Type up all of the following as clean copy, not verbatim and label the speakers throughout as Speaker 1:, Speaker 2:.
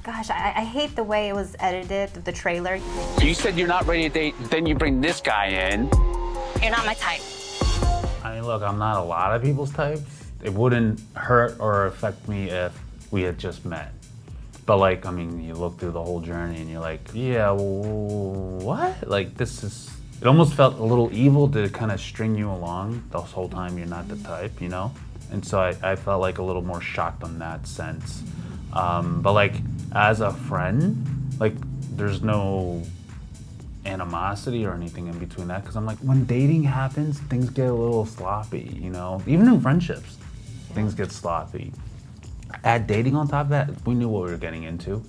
Speaker 1: gosh, I hate the way it was edited, the trailer.
Speaker 2: You said you're not ready to date, then you bring this guy in.
Speaker 1: You're not my type.
Speaker 3: I mean, look, I'm not a lot of people's types. It wouldn't hurt or affect me if we had just met. But like, I mean, you look through the whole journey and you're like, yeah, what? Like, this is, it almost felt a little evil to kind of string you along the whole time you're not the type, you know? And so I felt like a little more shocked on that sense. But like, as a friend, like, there's no animosity or anything in between that, because I'm like, when dating happens, things get a little sloppy, you know? Even in friendships, things get sloppy. Add dating on top of that, we knew what we were getting into.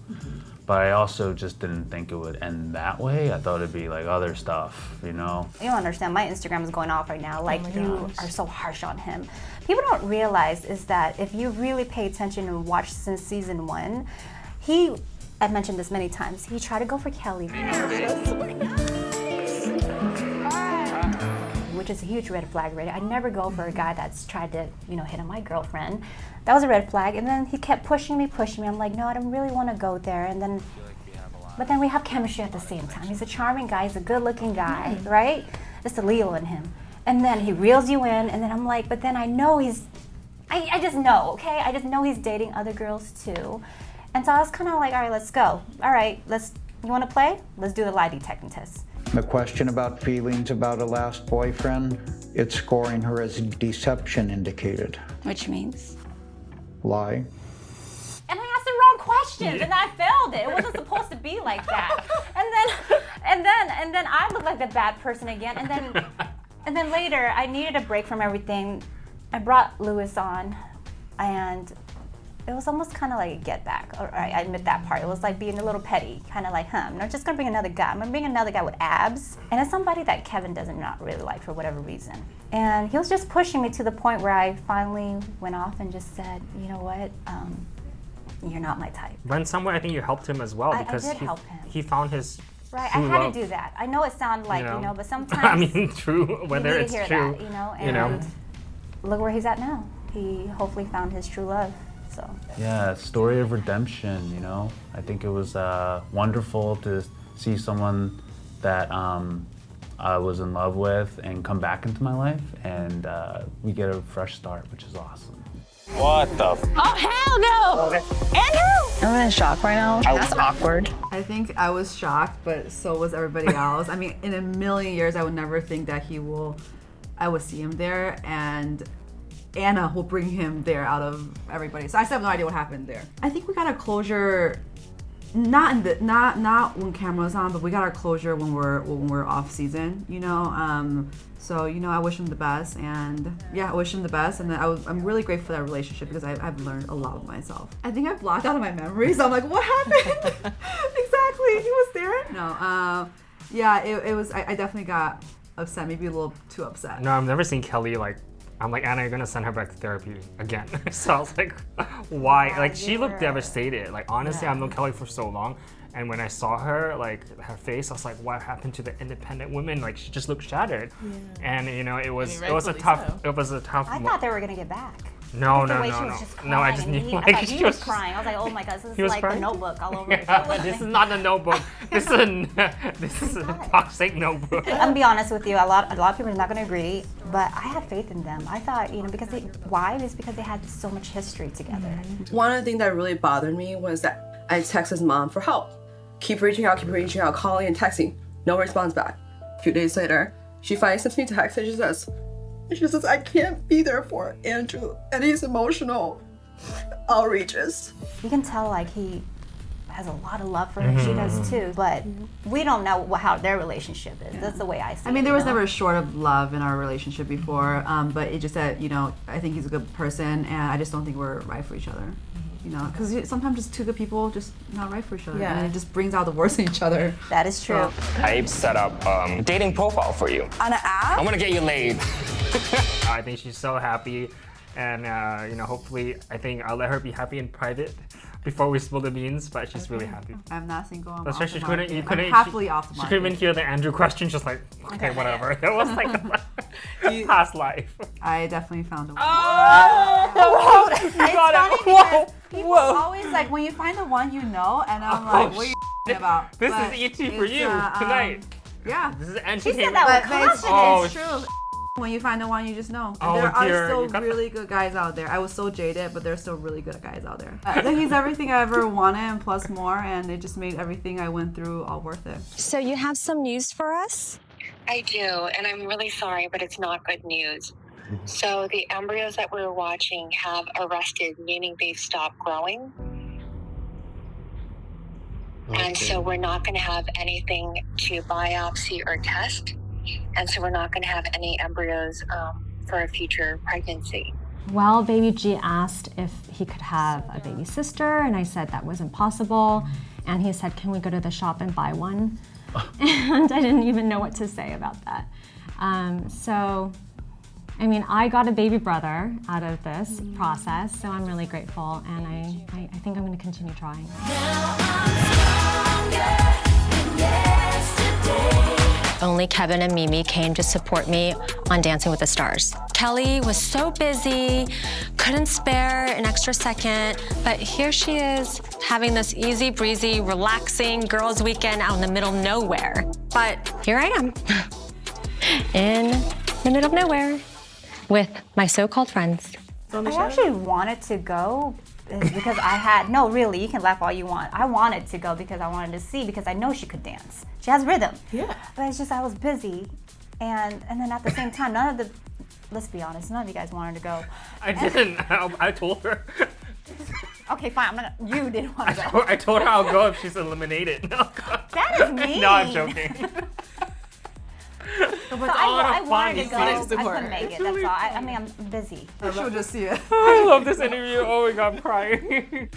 Speaker 3: But I also just didn't think it would end that way. I thought it'd be like other stuff, you know?
Speaker 1: You don't understand, my Instagram is going off right now. Like, you are so harsh on him. People don't realize is that if you really pay attention and watch since season 1, I've mentioned this many times, he tried to go for Kelly. Which is a huge red flag already. I'd never go for a guy that's tried to, hit on my girlfriend. That was a red flag. And then he kept pushing me. I'm like, no, I don't really want to go there. But then we have chemistry at the same time. He's a charming guy. He's a good-looking guy, right? It's the Leo in him. And then he reels you in. And then I'm like, but then I know I just know, okay? I just know he's dating other girls too. And so I was kind of like, all right, let's go. All right, you want to play? Let's do the lie detecting test.
Speaker 4: The question about feelings about a last boyfriend, it's scoring her as deception indicated.
Speaker 1: Which means?
Speaker 4: Lie.
Speaker 1: And I asked the wrong questions, and I failed it. It wasn't supposed to be like that. And then I looked like the bad person again. And then later, I needed a break from everything. I brought Lewis on, and it was almost kind of like a get back. Or I admit that part. It was like being a little petty, kind of like, I'm not just gonna bring another guy. I'm gonna bring another guy with abs, and it's somebody that Kevin doesn't not really like for whatever reason. And he was just pushing me to the point where I finally went off and just said, you know what, you're not my type.
Speaker 5: But in some way, I think you helped him as well because
Speaker 1: I did help him.
Speaker 5: He found his
Speaker 1: right.
Speaker 5: true
Speaker 1: I had
Speaker 5: love.
Speaker 1: to do that. I know it sounded like but sometimes
Speaker 5: I mean, true. Whether
Speaker 1: you need
Speaker 5: it's
Speaker 1: to hear
Speaker 5: true,
Speaker 1: that, and look where he's at now. He hopefully found his true love. So.
Speaker 3: Yeah, story of redemption, you know? I think it was wonderful to see someone that I was in love with and come back into my life, and we get a fresh start, which is awesome.
Speaker 2: What the
Speaker 1: Oh, hell no! Andrew!
Speaker 6: I'm in shock right now. That's awkward.
Speaker 7: I think I was shocked, but so was everybody else. I mean, in a million years, I would never think that I would see him there, and Anna will bring him there out of everybody. So I still have no idea what happened there. I think we got our closure, not when camera's on, but we got our closure when we're off season, So, I wish him the best, and yeah, I wish him the best, and I'm really grateful for that relationship because I've learned a lot of myself. I think I blocked out of my memory, so I'm like, what happened? Exactly, he was there? No, it was, I definitely got upset, maybe a little too upset.
Speaker 5: No, I've never seen Kelly I'm like, Anna, you're gonna send her back to therapy again. So I was like, why?
Speaker 1: Yeah,
Speaker 5: like, she looked devastated. Like, honestly, I've known Kelly for so long. And when I saw her, her face, I was like, what happened to the independent woman? Like, she just looked shattered. Yeah. And, it was a tough.
Speaker 1: I thought they were gonna get back.
Speaker 5: No.
Speaker 1: She was just crying.
Speaker 5: No, I just knew,
Speaker 1: He was crying. I was like, oh my God, this is like
Speaker 5: crying?
Speaker 1: The Notebook all over again.
Speaker 5: This is not the Notebook. This is a toxic Notebook.
Speaker 1: I'm gonna be honest with you. A lot of people are not gonna agree, but I had faith in them. I thought, because why? It's because they had so much history together.
Speaker 6: One of the things that really bothered me was that I texted his mom for help. Keep reaching out, calling and texting. No response back. A few days later, she finally sends me a text and she says, I can't be there for Andrew, and he's emotional outreaches.
Speaker 1: You can tell he has a lot of love for her. She does too, but we don't know how their relationship is. That's the way I see it.
Speaker 7: I mean, there was never a short of love in our relationship before, but it just that, I think he's a good person, and I just don't think we're right for each other. Because sometimes just two good people just not right for each other, and it just brings out the worst in each other.
Speaker 1: That is true.
Speaker 8: I set up a dating profile for you.
Speaker 6: On an app?
Speaker 8: I'm gonna get you laid.
Speaker 5: I think she's so happy, and hopefully, I think I'll let her be happy in private before we spill the beans. But she's really happy.
Speaker 7: I'm not single. I'm
Speaker 5: That's
Speaker 7: off
Speaker 5: right.
Speaker 7: the
Speaker 5: She
Speaker 7: market.
Speaker 5: couldn't.
Speaker 7: I'm happily off the
Speaker 5: She
Speaker 7: market.
Speaker 5: couldn't even hear the Andrew question. Just like, okay, whatever. It was like past life.
Speaker 7: I definitely found a
Speaker 5: Oh! You got it. Whoa!
Speaker 7: People always like when you find the one you know, and I'm like, what are you about?
Speaker 5: This
Speaker 7: But
Speaker 5: is ET for
Speaker 7: it's,
Speaker 5: you tonight.
Speaker 7: Yeah.
Speaker 5: This is
Speaker 1: She said
Speaker 5: entertainment.
Speaker 1: that with
Speaker 7: But it's,
Speaker 1: confidence.
Speaker 7: it's true. When you find the one you just know.
Speaker 5: Oh,
Speaker 7: There are
Speaker 5: dear,
Speaker 7: still
Speaker 5: you got-
Speaker 7: really good guys out there. I was so jaded, but there's still really good guys out there. He's everything I ever wanted and plus more, and it just made everything I went through all worth it.
Speaker 9: So you have some news for us?
Speaker 10: I do, and I'm really sorry, but it's not good news. So the embryos that we were watching have arrested, meaning they've stopped growing. And so we're not going to have anything to biopsy or test. And so we're not going to have any embryos for a future pregnancy.
Speaker 9: Well, baby G asked if he could have a baby sister, and I said that wasn't possible. And he said, can we go to the shop and buy one? And I didn't even know what to say about that. So, I mean, I got a baby brother out of this process, so I'm really grateful, and I think I'm going to continue trying. Only Kevin and Mimi came to support me on Dancing with the Stars. Kelly was so busy, couldn't spare an extra second, but here she is having this easy breezy, relaxing girls' weekend out in the middle of nowhere. But here I am, in the middle of nowhere, with my so-called friends.
Speaker 1: I actually wanted to go because I had, no, really, you can laugh all you want. I wanted to go because I wanted to see, because I know she could dance. She has rhythm. Yeah. But it's just I was busy. And then at the same time, none of the, let's be honest, none of you guys wanted to go.
Speaker 5: I didn't. I told her.
Speaker 1: Okay, fine, you didn't want to go.
Speaker 5: I told her I'll go if she's eliminated. No.
Speaker 1: That is mean.
Speaker 5: No, I'm joking.
Speaker 1: So I wanted to go. I couldn't make it. That's all. I mean, I'm busy.
Speaker 7: She'll just see it.
Speaker 5: I love this interview. Oh my god, I'm crying.